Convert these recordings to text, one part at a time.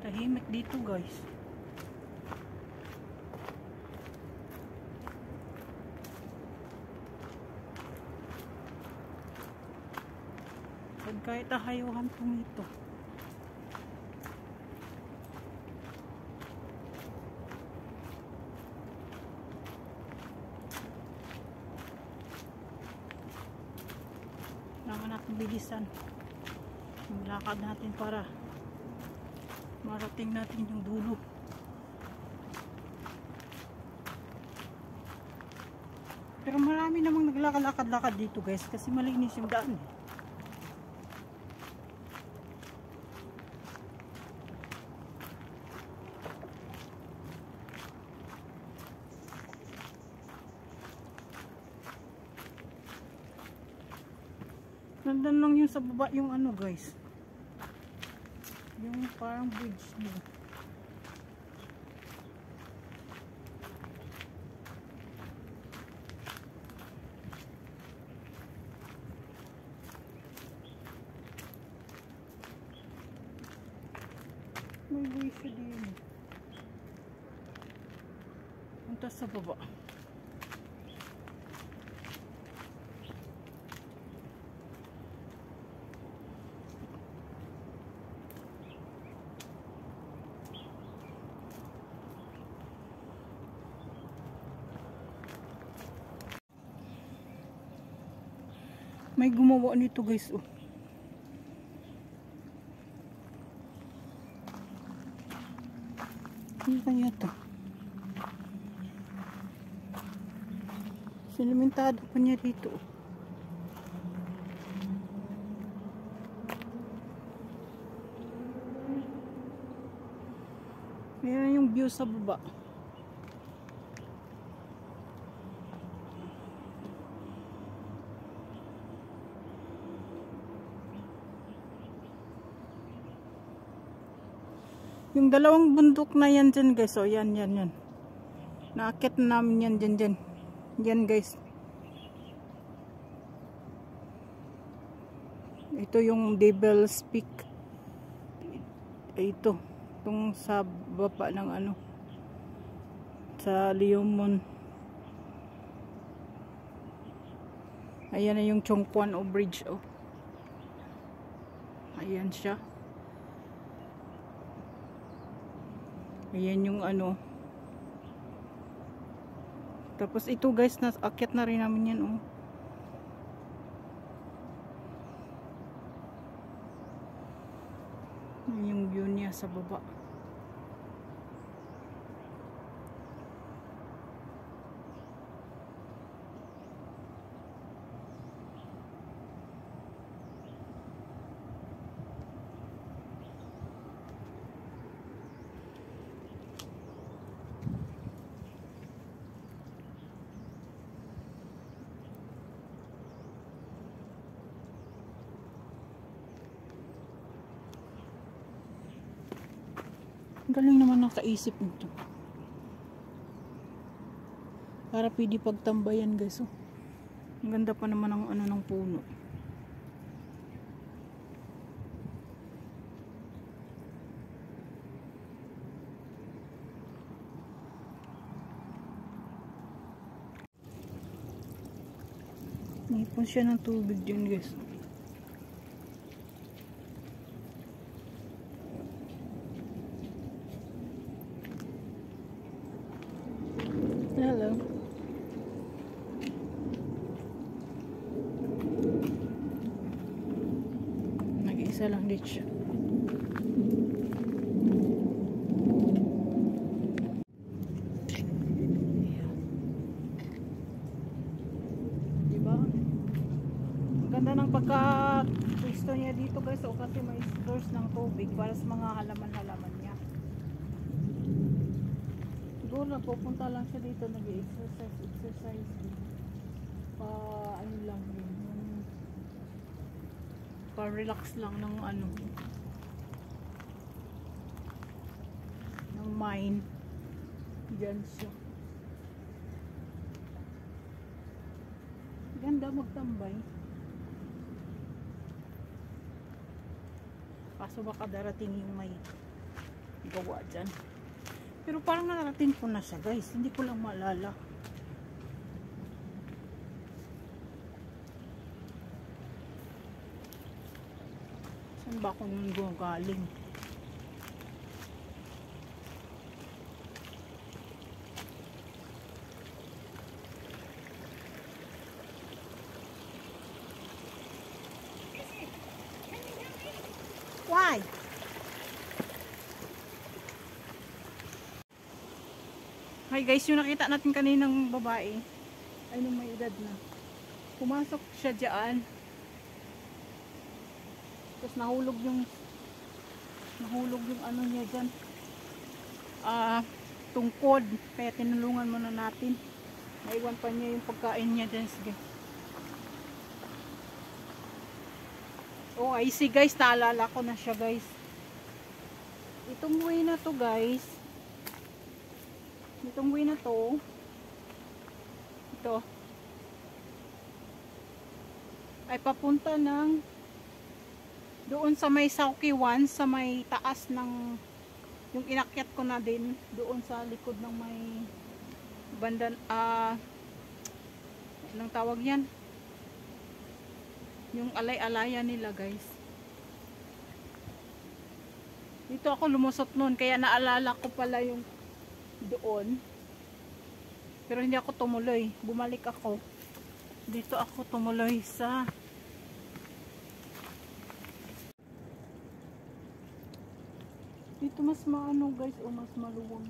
Tahimik dito guys. Pag kahit ahayuhan pumito. Kailangan natin bilisan yung lakad natin para marating natin yung dulo. Pero marami namang naglalakad-lakad dito guys kasi malinis yung daan eh. Nandan lang yung sa baba yung ano guys, yung parang bridge niya. May buhay siya din. Punta sa baba. May gumawa nito guys oh. Ano kaya ito? Sinimentado pa niya dito oh. Ayan yung view sa baba. Yung dalawang bundok na yan dyan guys. O yan. Naakit na namin yan dyan. Yan guys. Ito yung Devil's Peak. Ito. Itong sa baba ng ano. Sa Leomon. Ayan na yung Chongquan o Bridge. Oh. Ayan siya. Ayan yung ano. Tapos ito guys, akyat na rin namin yan oh. Yung view niya sa baba. Galing naman nakaisip nito. Para pwede pagtambayan guys oh. Ang ganda pa naman ng ano ng puno. Nipon siya ng tubig dyan guys. Hello. Nag-isa lang dito siya. Diba? Ang ganda ng pagka-pwesto niya dito guys. O kasi may source ng tubig para sa mga halaman-halaman niya. Siguro pupunta lang siya dito, nag-exercise ano lang yun, pa-relax lang ng ano ng mind dyan siya. Ganda magtambay kaso baka darating yung may gawa dyan. Pero parang narating ko na siya guys, hindi ko lang maalala. Saan ba akong galing? Why? Hi guys, yung nakita natin kaninang babae ay nung may edad na. Pumasok siya dyan. Tapos nahulog yung ano niya dyan. Tungkod. Kaya tinulungan muna natin. Naiwan pa niya yung pagkain niya dyan. Sige. Oh, I see guys, naalala ko na siya guys. Itong way na to guys. Itong way na to. Ito. Ay papunta ng doon sa may Saukiwan, sa may taas ng yung inakyat ko na din. Doon sa likod ng may bandan, anong tawag yan? Yung alay-alaya nila guys. Dito ako lumusot noon, kaya naalala ko pala yung doon. Pero hindi ako tumuloy. Bumalik ako. Dito ako tumuloy sa dito mas maano guys, o mas maluwag.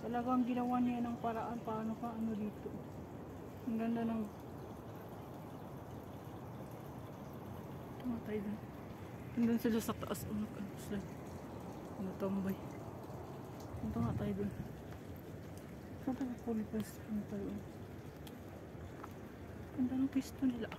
Talagang ginawa niya ng paraan paano ka ano dito. Ang ganda ng tumatay doon. Nandun sila sa taas. Natambay. Punta nga tayo doon. Saan tayo kulipas? Punta tayo. Ganda ng pisto nila.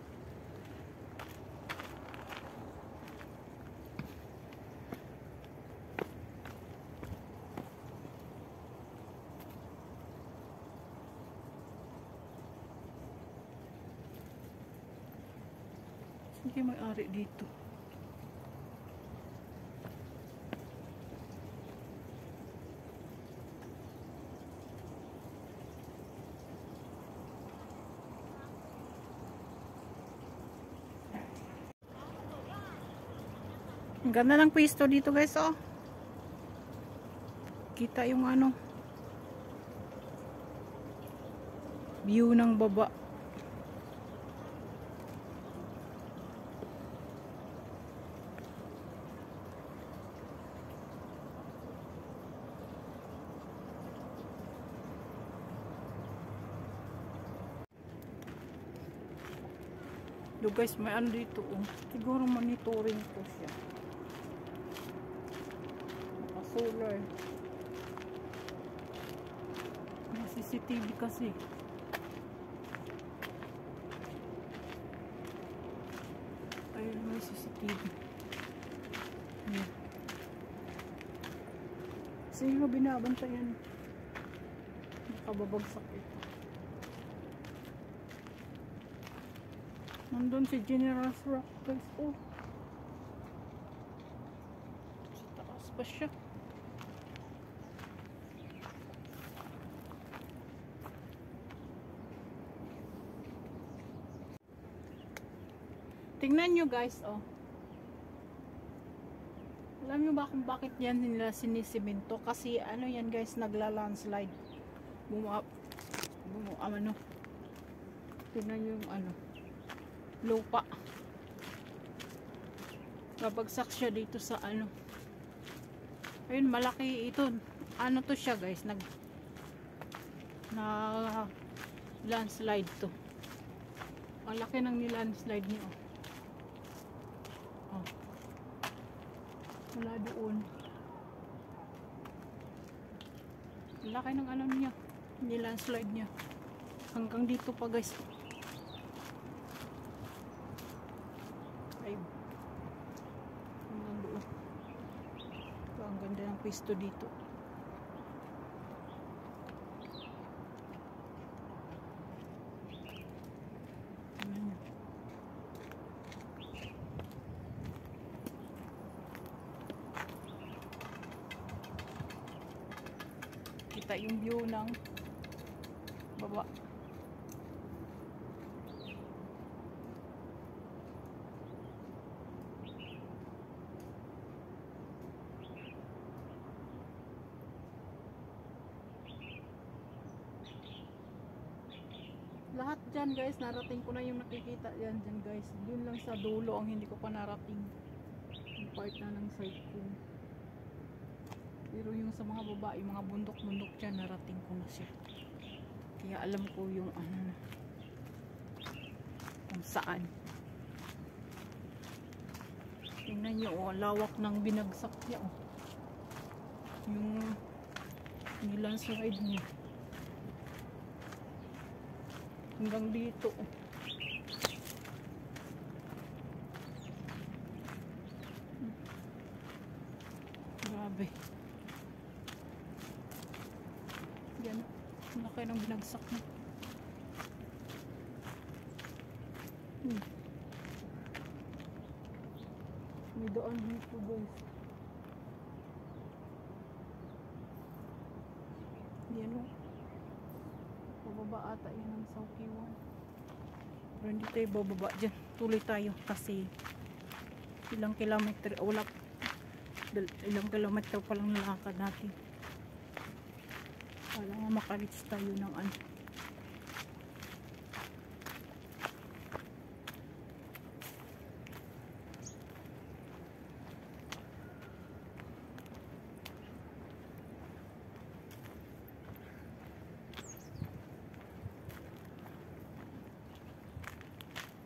Hindi may-ari dito. Ang ganda ng pwesto dito guys, oh. Kita yung ano view ng baba. Do guys, may ano dito, oh. Siguro monitoring ko siya. Solar. May CCTV kasi. Ayun, may CCTV. Ayan. Sino binabantayan? Nakababagsak ito. Nandun si General Rock guys. Oh. Sa taas pa siya. Tingnan nyo guys, oh. Alam nyo ba kung bakit yan nila sinisimento? Kasi ano yan guys, nagla-landslide. Ano. Tingnan nyo yung ano, lupa. Babagsak siya dito sa ano. Ayun, malaki ito. Ano to siya guys, landslide to. Malaki ng nilandslide niyo. Oh. Wala doon. Laki ng ano niya, nilandslide niya. Hanggang dito pa guys. Ay. Hanggang doon. Ito, ang ganda ng pwesto dito. Ayan. makita yung view ng baba. Lahat dyan guys, narating ko na yung nakikita dyan guys. Dun lang sa dulo ang hindi ko pa narating. Yung part na ng side ko. Pero yung sa mga baba, yung mga bundok-bundok dyan, narating ko na siya. Kaya alam ko yung ano na. Kung saan. Tingnan nyo, oh, lawak ng binagsak niya. Oh. Yung nilandslide niya. Hanggang dito. Grabe. Yan. Laki ng binagsak na. May daan dito guys. Yan o. Bababa ata yan ang Saukiwan. Pero hindi tayo bababa dyan. Tuloy tayo kasi ilang kilometer, ilang kilometer pa lang nalakad natin. Para nga makarits tayo ng ano.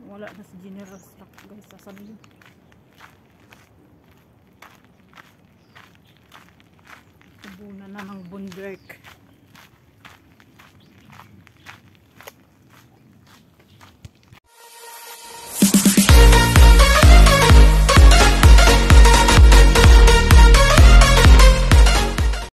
Wala na si General Stock guys, sasabihin. Tubunan na ng bundwerk.